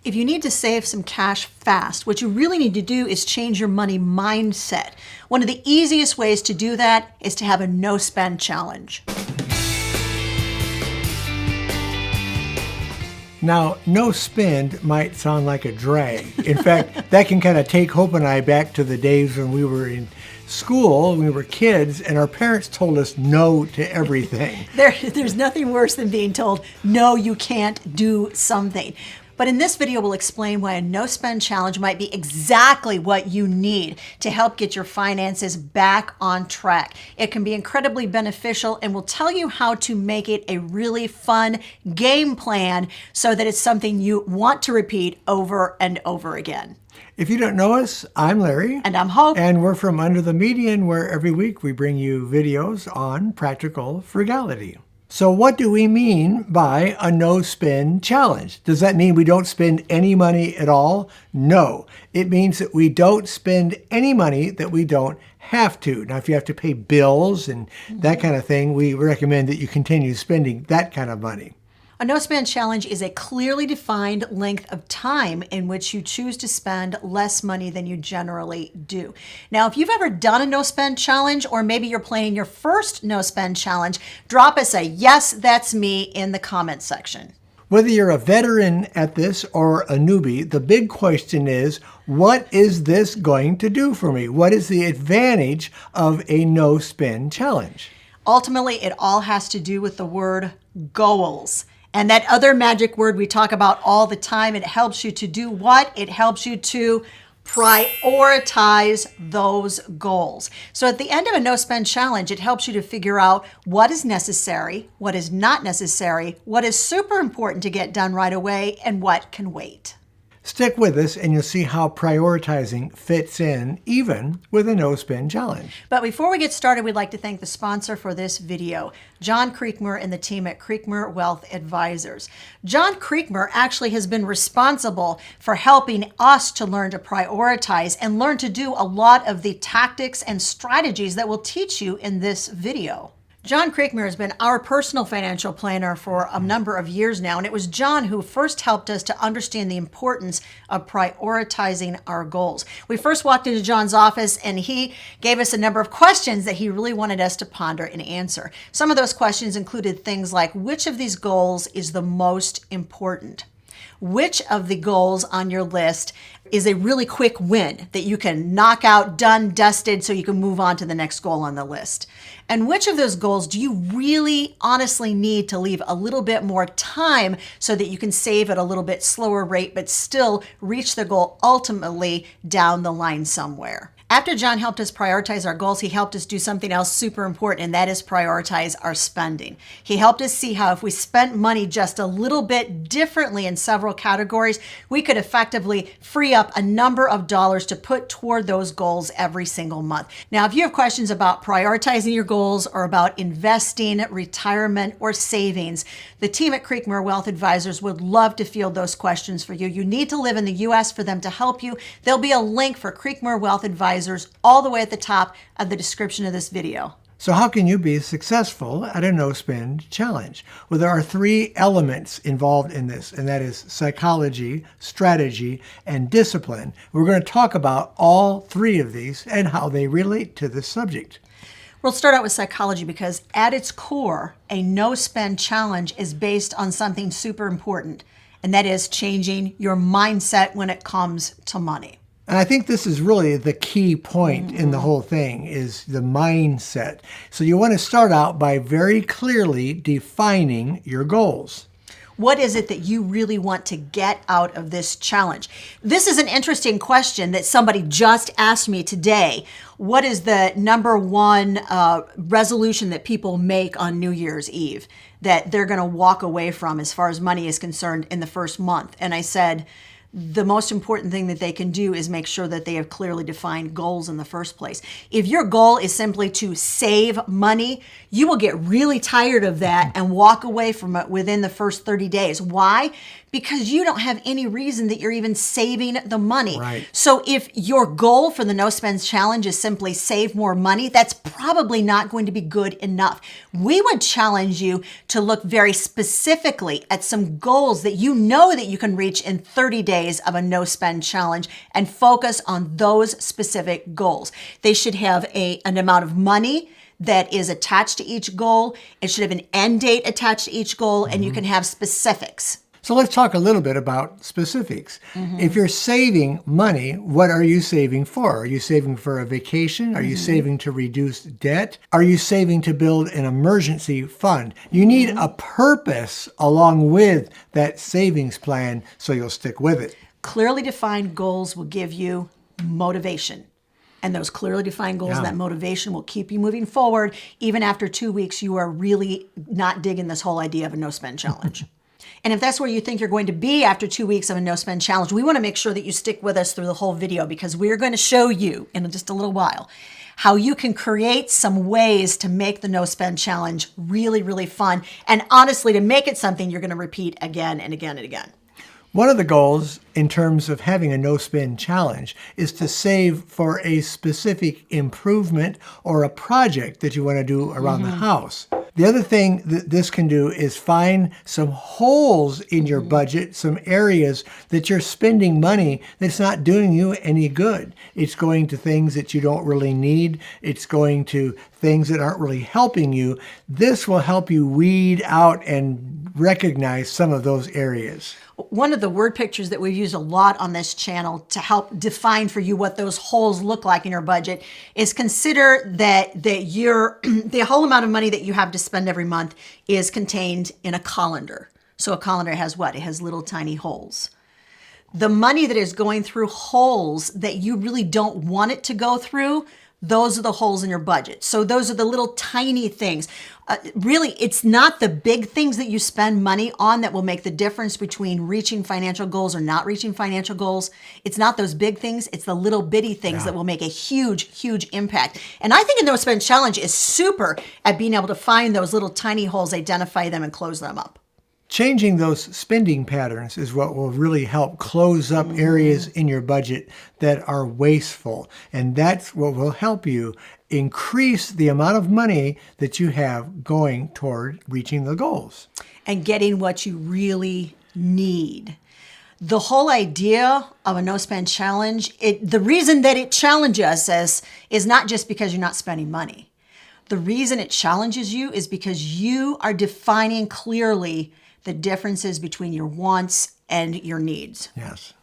If you need to save some cash fast, what you really need to do is change your money mindset. One of the easiest ways to do that is to have a no-spend challenge. Now, no spend might sound like a drag. In fact, that can kind of take Hope and I back to the days when we were in school, when we were kids, and our parents told us no to everything. There's nothing worse than being told, no, you can't do something. But in this video, we'll explain why a no-spend challenge might be exactly what you need to help get your finances back on track. It can be incredibly beneficial, and we'll tell you how to make it a really fun game plan so that it's something you want to repeat over and over again. If you don't know us, I'm Larry. And I'm Hope. And we're from Under the Median, where every week we bring you videos on practical frugality. So what do we mean by a no-spend challenge? Does that mean we don't spend any money at all? No. It means that we don't spend any money that we don't have to. Now, if you have to pay bills and that kind of thing, we recommend that you continue spending that kind of money. A no-spend challenge is a clearly defined length of time in which you choose to spend less money than you generally do. Now, if you've ever done a no-spend challenge, or maybe you're planning your first no-spend challenge, drop us a yes, that's me in the comments section. Whether you're a veteran at this or a newbie, the big question is, what is this going to do for me? What is the advantage of a no-spend challenge? Ultimately, it all has to do with the word goals. And that other magic word we talk about all the time, it helps you to do what? It helps you to prioritize those goals. So at the end of a no-spend challenge, it helps you to figure out what is necessary, what is not necessary, what is super important to get done right away, and what can wait. Stick with us and you'll see how prioritizing fits in even with a no-spend challenge. But before we get started, we'd like to thank the sponsor for this video, John Creekmore and the team at Creekmore Wealth Advisors. John Creekmore actually has been responsible for helping us to learn to prioritize and learn to do a lot of the tactics and strategies that we'll teach you in this video. John Creekmore has been our personal financial planner for a number of years now, and it was John who first helped us to understand the importance of prioritizing our goals. We first walked into John's office and he gave us a number of questions that he really wanted us to ponder and answer. Some of those questions included things like, which of these goals is the most important? Which of the goals on your list is a really quick win that you can knock out, done, dusted, so you can move on to the next goal on the list? And which of those goals do you really honestly need to leave a little bit more time so that you can save at a little bit slower rate, but still reach the goal ultimately down the line somewhere? After John helped us prioritize our goals, he helped us do something else super important, and that is prioritize our spending. He helped us see how if we spent money just a little bit differently in several categories, we could effectively free up a number of dollars to put toward those goals every single month. Now, if you have questions about prioritizing your goals or about investing, retirement, or savings, the team at Creekmore Wealth Advisors would love to field those questions for you. You need to live in the U.S. for them to help you. There'll be a link for Creekmore Wealth Advisors all the way at the top of the description of this video. So how can you be successful at a no-spend challenge? Well, there are three elements involved in this, and that is psychology, strategy, and discipline. We're going to talk about all three of these and how they relate to this subject. We'll start out with psychology because at its core, a no-spend challenge is based on something super important, and that is changing your mindset when it comes to money. And I think this is really the key point in the whole thing is the mindset. So you want to start out by very clearly defining your goals. What is it that you really want to get out of this challenge? This is an interesting question that somebody just asked me today. What is the number one resolution that people make on New Year's Eve that they're going to walk away from as far as money is concerned in the first month? And I said, the most important thing that they can do is make sure that they have clearly defined goals in the first place. If your goal is simply to save money, you will get really tired of that and walk away from it within the first 30 days. Why? because you don't have any reason that you're even saving the money. Right. So if your goal for the No Spends Challenge is simply save more money, that's probably not going to be good enough. We would challenge you to look very specifically at some goals that you know that you can reach in 30 days of a No Spend Challenge and focus on those specific goals. They should have an amount of money that is attached to each goal. It should have an end date attached to each goal, and you can have specifics. So let's talk a little bit about specifics. If you're saving money, what are you saving for? Are you saving for a vacation? Are you saving to reduce debt? Are you saving to build an emergency fund? You need a purpose along with that savings plan so you'll stick with it. Clearly defined goals will give you motivation. And those clearly defined goals and that motivation will keep you moving forward. Even after 2 weeks, you are really not digging this whole idea of a no-spend challenge. And if that's where you think you're going to be after 2 weeks of a no-spend challenge, we want to make sure that you stick with us through the whole video, because we're going to show you in just a little while how you can create some ways to make the no-spend challenge really, really fun. And honestly, to make it something you're going to repeat again and again and again. One of the goals in terms of having a no-spend challenge is to save for a specific improvement or a project that you want to do around the house. The other thing that this can do is find some holes in your budget, some areas that you're spending money that's not doing you any good. It's going to things that you don't really need. It's going to things that aren't really helping you. This will help you weed out and recognize some of those areas. One of the word pictures that we've used a lot on this channel to help define for you what those holes look like in your budget is consider that the whole amount of money that you have to spend every month is contained in a colander. So a colander has what? It has little tiny holes. The money that is going through holes that you really don't want it to go through, those are the holes in your budget. So those are the little tiny things. Really, it's not the big things that you spend money on that will make the difference between reaching financial goals or not reaching financial goals. It's not those big things. It's the little bitty things that will make a huge, huge impact. And I think a No Spend Challenge is super at being able to find those little tiny holes, identify them, and close them up. Changing those spending patterns is what will really help close up areas in your budget that are wasteful. And that's what will help you increase the amount of money that you have going toward reaching the goals. And getting what you really need. The whole idea of a no-spend challenge, the reason that it challenges us is not just because you're not spending money. The reason it challenges you is because you are defining clearly the differences between your wants and your needs. Yes.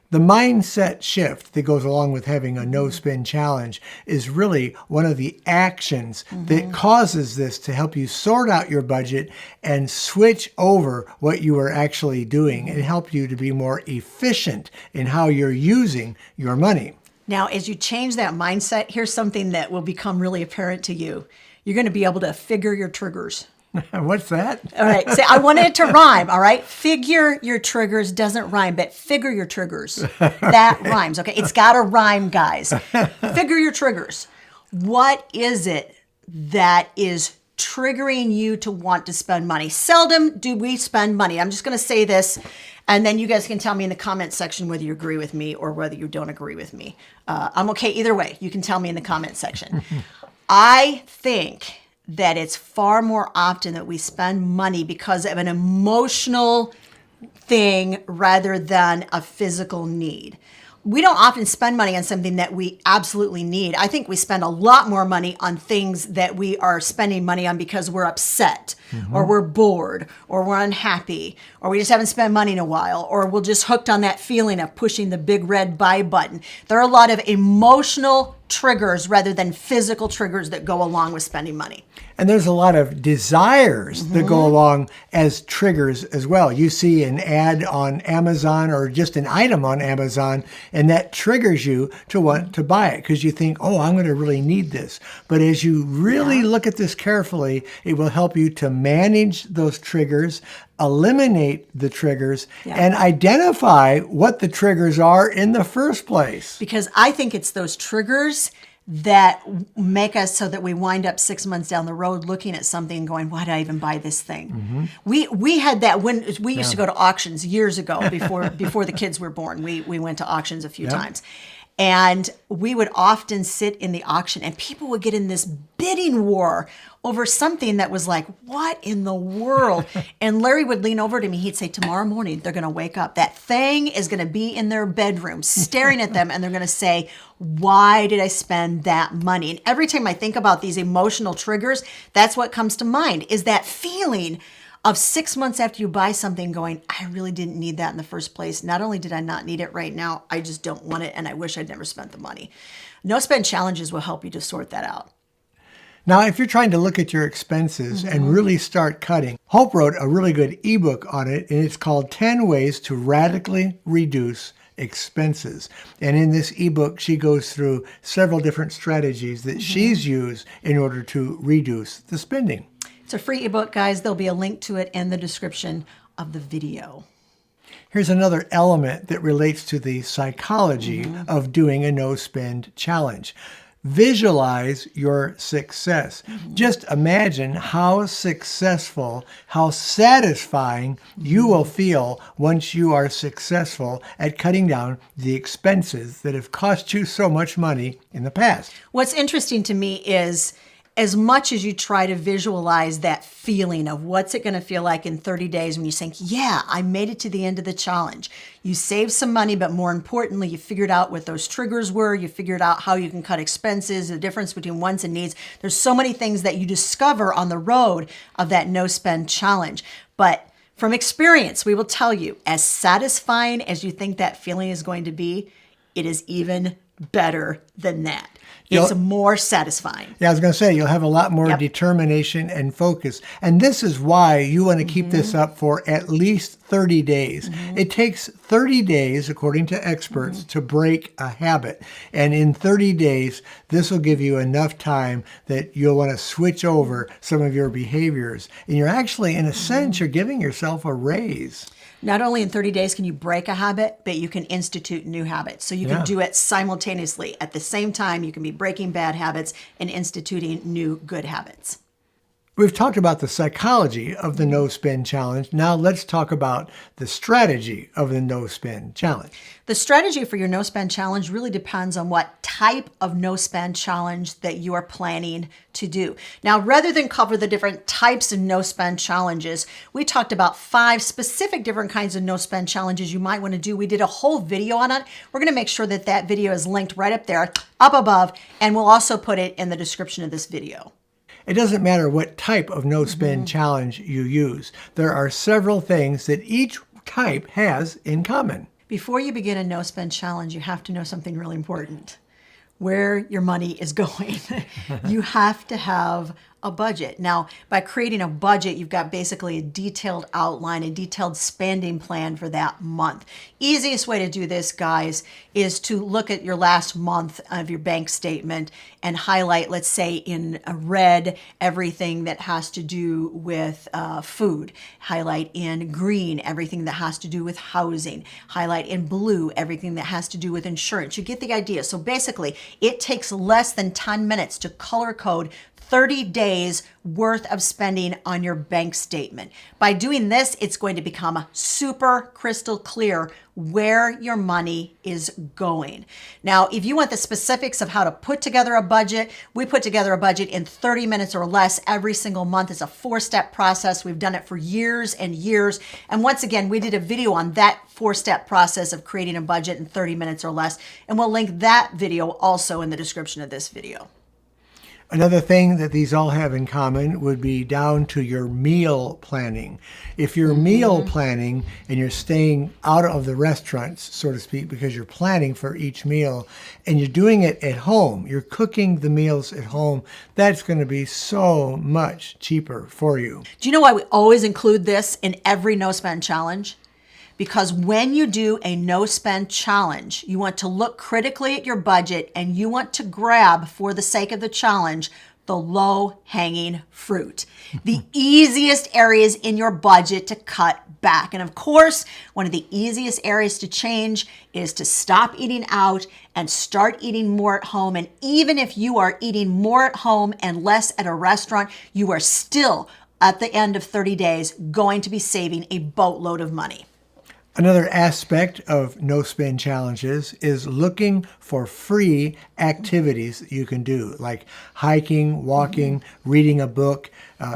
The mindset shift that goes along with having a no-spend challenge is really one of the actions that causes this to help you sort out your budget and switch over what you are actually doing and help you to be more efficient in how you're using your money. Now, as you change that mindset, here's something that will become really apparent to you. You're going to be able to figure your triggers. What's that? All right. Say, I wanted it to rhyme. All right. Figure your triggers doesn't rhyme, but figure your triggers. That rhymes. Okay. It's got to rhyme, guys. Figure your triggers. What is it that is triggering you to want to spend money? Seldom do we spend money. I'm just going to say this, and then you guys can tell me in the comment section whether you agree with me or whether you don't agree with me. I'm okay either way. You can tell me in the comment section. I think that it's far more often that we spend money because of an emotional thing rather than a physical need. We don't often spend money on something that we absolutely need. I think we spend a lot more money on things that we are spending money on because we're upset or we're bored or we're unhappy or we just haven't spent money in a while or we're just hooked on that feeling of pushing the big red buy button. There are a lot of emotional triggers rather than physical triggers that go along with spending money. And there's a lot of desires that go along as triggers as well. You see an ad on Amazon or just an item on Amazon, and that triggers you to want to buy it because you think, oh, I'm going to really need this. But as you really look at this carefully, it will help you to manage those triggers, eliminate the triggers, and identify what the triggers are in the first place. Because I think it's those triggers that make us so that we wind up 6 months down the road looking at something and going, why did I even buy this thing? We had that when we used to go to auctions years ago before the kids were born. We went to auctions a few times. And we would often sit in the auction and people would get in this bidding war over something that was like, what in the world? And Larry would lean over to me. He'd say, tomorrow morning, they're going to wake up. That thing is going to be in their bedroom staring at them. And they're going to say, why did I spend that money? And every time I think about these emotional triggers, that's what comes to mind, is that feeling of 6 months after you buy something going, I really didn't need that in the first place. Not only did I not need it right now, I just don't want it, and I wish I'd never spent the money. No-spend challenges will help you to sort that out. Now, if you're trying to look at your expenses and really start cutting, Hope wrote a really good ebook on it, and it's called 10 Ways to Radically Reduce Expenses. And in this ebook, she goes through several different strategies that she's used in order to reduce the spending. It's a free ebook, guys. There'll be a link to it in the description of the video. Here's another element that relates to the psychology of doing a no-spend challenge. Visualize your success. Just imagine how successful, how satisfying you will feel once you are successful at cutting down the expenses that have cost you so much money in the past. What's interesting to me is, as much as you try to visualize that feeling of what's it going to feel like in 30 days when you think, yeah, I made it to the end of the challenge. You saved some money, but more importantly, you figured out what those triggers were. You figured out how you can cut expenses, the difference between wants and needs. There's so many things that you discover on the road of that no-spend challenge. But from experience, we will tell you, as satisfying as you think that feeling is going to be, it is even better than that. It's more satisfying. Yeah, I was going to say, you'll have a lot more determination and focus. And this is why you want to keep this up for at least 30 days. It takes 30 days, according to experts, to break a habit. And in 30 days, this will give you enough time that you'll want to switch over some of your behaviors. And you're actually, in a sense, you're giving yourself a raise. Not only in 30 days can you break a habit, but you can institute new habits. So you can do it simultaneously. At the same time, you can be breaking bad habits and instituting new good habits. We've talked about the psychology of the no-spend challenge. Now let's talk about the strategy of the no-spend challenge. The strategy for your no-spend challenge really depends on what type of no-spend challenge that you are planning to do. Now, rather than cover the different types of no-spend challenges, we talked about 5 specific different kinds of no-spend challenges you might want to do. We did a whole video on it. We're going to make sure that that video is linked right up there, up above, and we'll also put it in the description of this video. It doesn't matter what type of no-spend challenge you use. There are several things that each type has in common. Before you begin a no-spend challenge, you have to know something really important: where your money is going. You have to have a budget. Now, by creating a budget, you've got basically a detailed outline, a detailed spending plan for that month. Easiest way to do this, guys, is to look at your last month of your bank statement and highlight, let's say in red, everything that has to do with food. Highlight in green, everything that has to do with housing. Highlight in blue, everything that has to do with insurance. You get the idea. So basically, it takes less than 10 minutes to color code 30 days worth of spending on your bank statement. By doing this, it's going to become super crystal clear where your money is going. Now, if you want the specifics of how to put together a budget, we put together a budget in 30 minutes or less every single month. It's a 4-step process. We've done it for years and years. And once again, we did a video on that 4-step process of creating a budget in 30 minutes or less. And we'll link that video also in the description of this video. Another thing that these all have in common would be down to your meal planning. If you're meal planning and you're staying out of the restaurants, so to speak, because you're planning for each meal and you're doing it at home, you're cooking the meals at home, that's going to be so much cheaper for you. Do you know why we always include this in every no-spend challenge? Because when you do a no-spend challenge, you want to look critically at your budget and you want to grab, for the sake of the challenge, the low-hanging fruit, the easiest areas in your budget to cut back. And of course, one of the easiest areas to change is to stop eating out and start eating more at home. And even if you are eating more at home and less at a restaurant, you are still, at the end of 30 days, going to be saving a boatload of money. Another aspect of no-spend challenges is looking for free activities that you can do, like hiking, walking, reading a book,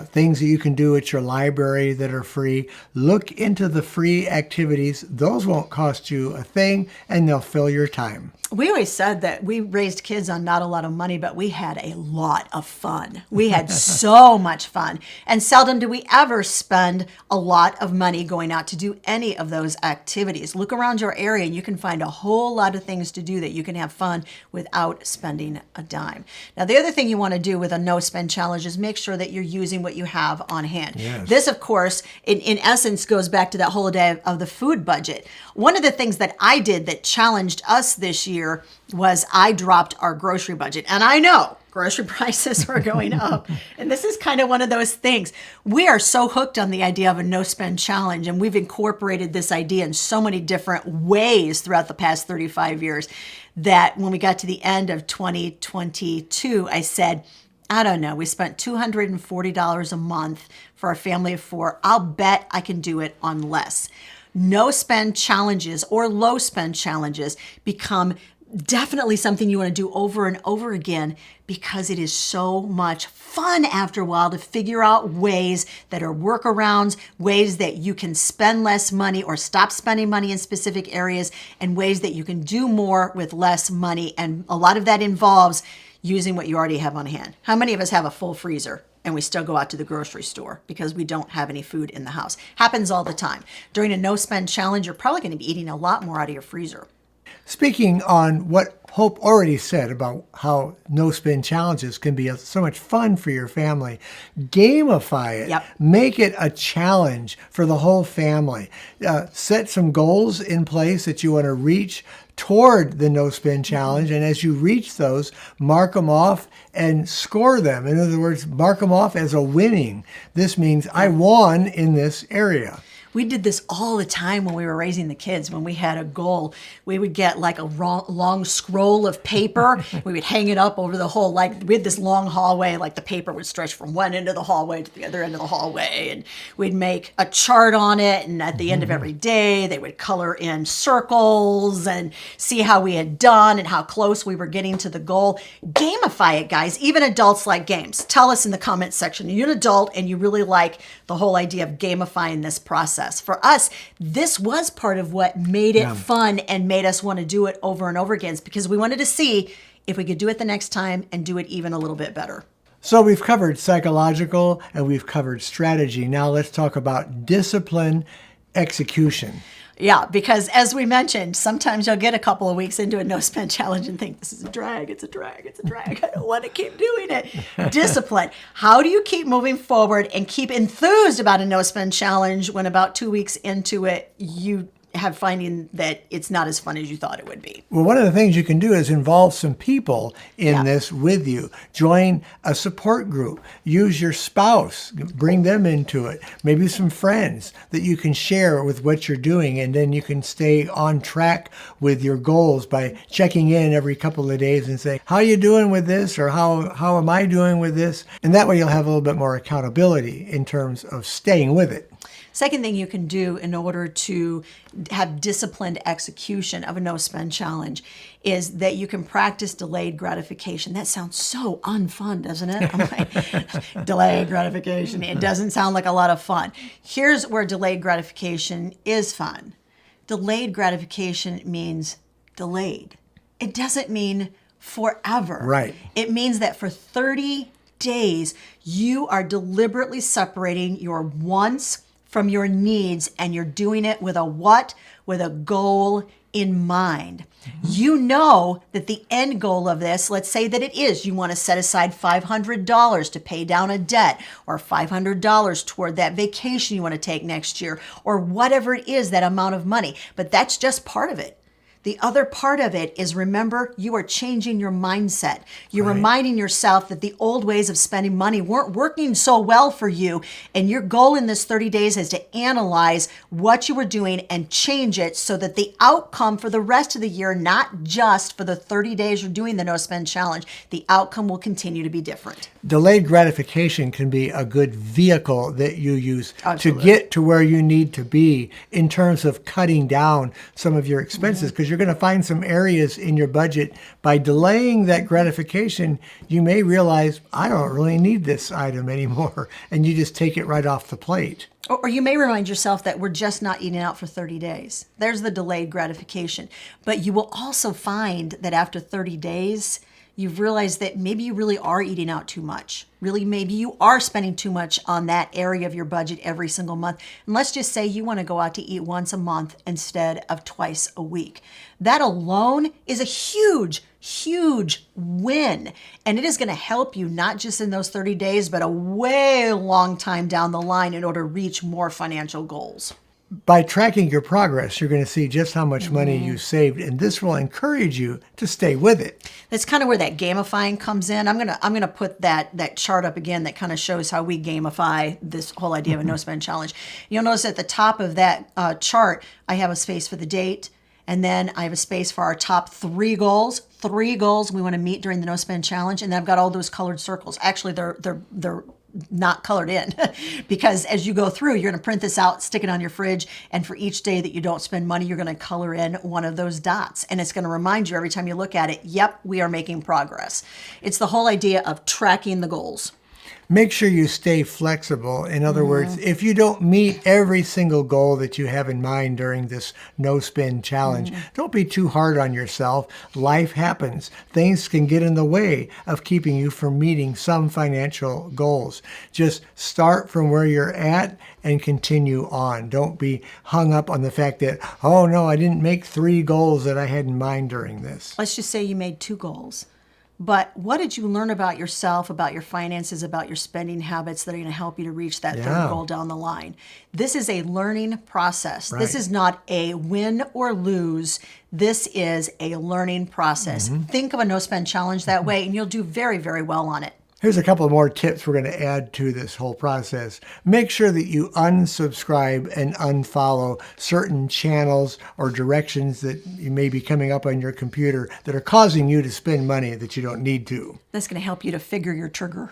things that you can do at your library that are free. Look into the free activities. Those won't cost you a thing, and they'll fill your time. We always said that we raised kids on not a lot of money, but we had a lot of fun. We had so much fun. And seldom do we ever spend a lot of money going out to do any of those activities. Look around your area and you can find a whole lot of things to do that you can have fun without spending a dime. Now, the other thing you want to do with a no-spend challenge is make sure that you're using what you have on hand. Yes. This, of course, in essence, goes back to that whole idea of the food budget. One of the things that I did that challenged us this year was I dropped our grocery budget. And I know grocery prices were going up. And this is kind of one of those things. We are so hooked on the idea of a no-spend challenge, and we've incorporated this idea in so many different ways throughout the past 35 years that when we got to the end of 2022, I said, I don't know, we spent $240 a month for a family of 4. I'll bet I can do it on less. No-spend challenges or low-spend challenges become definitely something you want to do over and over again because it is so much fun after a while to figure out ways that are workarounds, ways that you can spend less money or stop spending money in specific areas, and ways that you can do more with less money. And a lot of that involves using what you already have on hand. How many of us have a full freezer and we still go out to the grocery store because we don't have any food in the house? Happens all the time. During a no-spend challenge, you're probably going to be eating a lot more out of your freezer. Speaking on what Hope already said about how no-spend challenges can be so much fun for your family, gamify it. Yep. Make it a challenge for the whole family. Set some goals in place that you want to reach toward the no-spend challenge. And as you reach those, mark them off and score them. In other words, mark them off as a winning. This means I won in this area. We did this all the time when we were raising the kids. When we had a goal, we would get like a long scroll of paper. We would hang it up over the whole, like we had this long hallway, like the paper would stretch from one end of the hallway to the other end of the hallway. And we'd make a chart on it. And at the end of every day, they would color in circles and see how we had done and how close we were getting to the goal. Gamify it, guys. Even adults like games. Tell us in the comments section, are you an adult and you really like the whole idea of gamifying this process? For us, this was part of what made it fun and made us want to do it over and over again, because we wanted to see if we could do it the next time and do it even a little bit better. So we've covered psychological and we've covered strategy. Now let's talk about discipline execution. Yeah, because as we mentioned, sometimes you'll get a couple of weeks into a no-spend challenge and think, this is a drag, it's a drag, it's a drag. I don't want to keep doing it. Discipline. How do you keep moving forward and keep enthused about a no-spend challenge when about 2 weeks into it, you have finding that it's not as fun as you thought it would be? Well, one of the things you can do is involve some people in this with you. Join a support group. Use your spouse. Bring them into it. Maybe some friends that you can share with what you're doing, and then you can stay on track with your goals by checking in every couple of days and saying, how are you doing with this? Or how am I doing with this? And that way you'll have a little bit more accountability in terms of staying with it. Second thing you can do in order to have disciplined execution of a no-spend challenge is that you can practice delayed gratification. That sounds so unfun, doesn't it? I'm like, delayed gratification. It doesn't sound like a lot of fun. Here's where delayed gratification is fun. Delayed gratification means delayed. It doesn't mean forever. Right. It means that for 30 days, you are deliberately separating your wants from your needs, and you're doing it with a what? With a goal in mind. You know that the end goal of this, let's say that it is, you want to set aside $500 to pay down a debt, or $500 toward that vacation you want to take next year, or whatever it is, that amount of money. But that's just part of it. The other part of it is, remember, you are changing your mindset. You're reminding yourself that the old ways of spending money weren't working so well for you. And your goal in this 30 days is to analyze what you were doing and change it so that the outcome for the rest of the year, not just for the 30 days you're doing the No Spend Challenge, the outcome will continue to be different. Delayed gratification can be a good vehicle that you use to get to where you need to be in terms of cutting down some of your expenses, because you're going to find some areas in your budget by delaying that gratification, you may realize, I don't really need this item anymore, and you just take it right off the plate. Or you may remind yourself that we're just not eating out for 30 days. There's the delayed gratification. But you will also find that after 30 days, you've realized that maybe you really are eating out too much. Really, maybe you are spending too much on that area of your budget every single month. And let's just say you want to go out to eat once a month instead of twice a week. That alone is a huge, huge win. And it is going to help you not just in those 30 days, but a way long time down the line in order to reach more financial goals. By tracking your progress, you're going to see just how much money you saved, and this will encourage you to stay with it. That's kind of where that gamifying comes in. I'm gonna put that chart up again that kind of shows how we gamify this whole idea of a no spend challenge. You'll notice at the top of that chart, I have a space for the date, and then I have a space for our top 3 goals. 3 goals we want to meet during the no spend challenge, and then I've got all those colored circles. Actually, they're not colored in because as you go through, you're going to print this out, stick it on your fridge, and for each day that you don't spend money, you're going to color in one of those dots, and it's going to remind you every time you look at it, yep, we are making progress. It's the whole idea of tracking the goals. Make sure you stay flexible. In other words, if you don't meet every single goal that you have in mind during this no spend challenge, don't be too hard on yourself. Life happens. Things can get in the way of keeping you from meeting some financial goals. Just start from where you're at and continue on. Don't be hung up on the fact that, oh no, I didn't make 3 goals that I had in mind during this. Let's just say you made 2 goals. But what did you learn about yourself, about your finances, about your spending habits that are going to help you to reach that third goal down the line? This is a learning process. Right. This is not a win or lose. This is a learning process. Think of a no spend challenge that way, and you'll do very, very well on it. Here's a couple more tips we're going to add to this whole process. Make sure that you unsubscribe and unfollow certain channels or directions that you may be coming up on your computer that are causing you to spend money that you don't need to. That's going to help you to figure your trigger.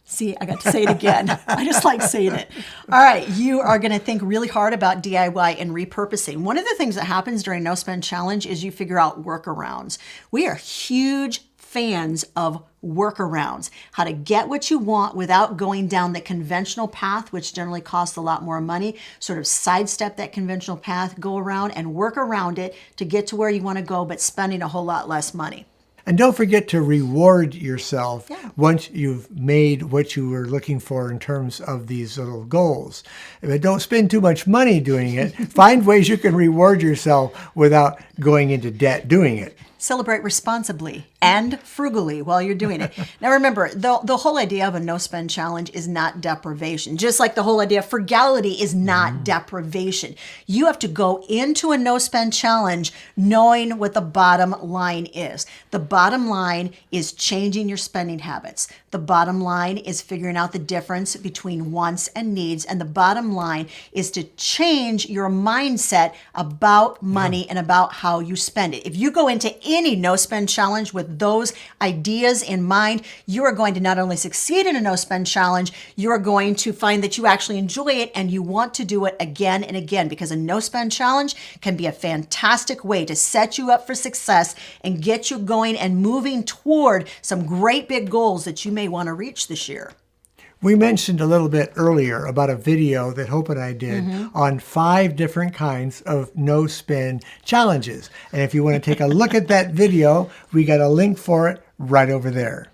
See, I got to say it again. I just like saying it. All right, you are going to think really hard about DIY and repurposing. One of the things that happens during No Spend Challenge is you figure out workarounds. We are huge fans of workarounds, how to get what you want without going down the conventional path, which generally costs a lot more money. Sort of sidestep that conventional path, go around and work around it to get to where you want to go, but spending a whole lot less money. And don't forget to reward yourself once you've made what you were looking for in terms of these little goals. But don't spend too much money doing it. Find ways you can reward yourself without going into debt doing it. Celebrate responsibly and frugally while you're doing it. Now remember, the whole idea of a no-spend challenge is not deprivation. Just like the whole idea of frugality is not deprivation. You have to go into a no-spend challenge knowing what the bottom line is. The bottom line is changing your spending habits. The bottom line is figuring out the difference between wants and needs. And the bottom line is to change your mindset about money and about how you spend it. If you go into any no-spend challenge with those ideas in mind, you are going to not only succeed in a no-spend challenge, you are going to find that you actually enjoy it and you want to do it again and again, because a no-spend challenge can be a fantastic way to set you up for success and get you going and moving toward some great big goals that you may want to reach this year. We mentioned a little bit earlier about a video that Hope and I did on 5 different kinds of no-spend challenges. And if you want to take a look at that video, we got a link for it right over there.